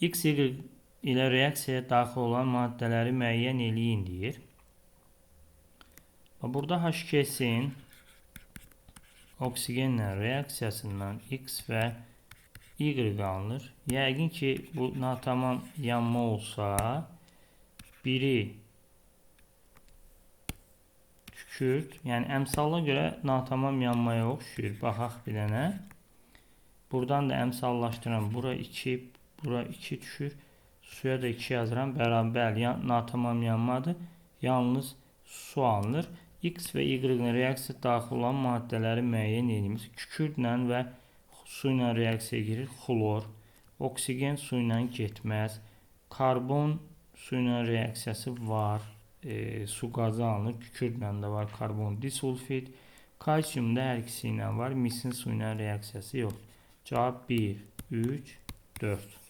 X, Y ilə reaksiyaya daxil olan maddələri müəyyən eləyin deyir. Burada H2S-in oksigenlə reaksiyasından X və Y alınır. Yəqin ki, bu natamam yanma olsa, biri kükürt, yəni əmsala görə natamam yanmaya oxşuyur. Baxaq bir dənə. Buradan da əmsallaşdıram. Bura 2, bura 2 düşür. Suya da 2 yazıram. Bərabər, natamam yanmadır. Yalnız su alınır. X və Y reaksiya daxil olan maddələri müəyyən edilmiş. Kükürdlə və su ilə reaksiyaya girir. Xlor. Oksigen su ilə getməz. Karbon su ilə reaksiyası var. Su qazı alınır. Kükürdlə də var karbon disulfid. Kalsium da hər ikisi ilə var. Misin su ilə reaksiyası yoxdur. Cavab 1, 3, 4.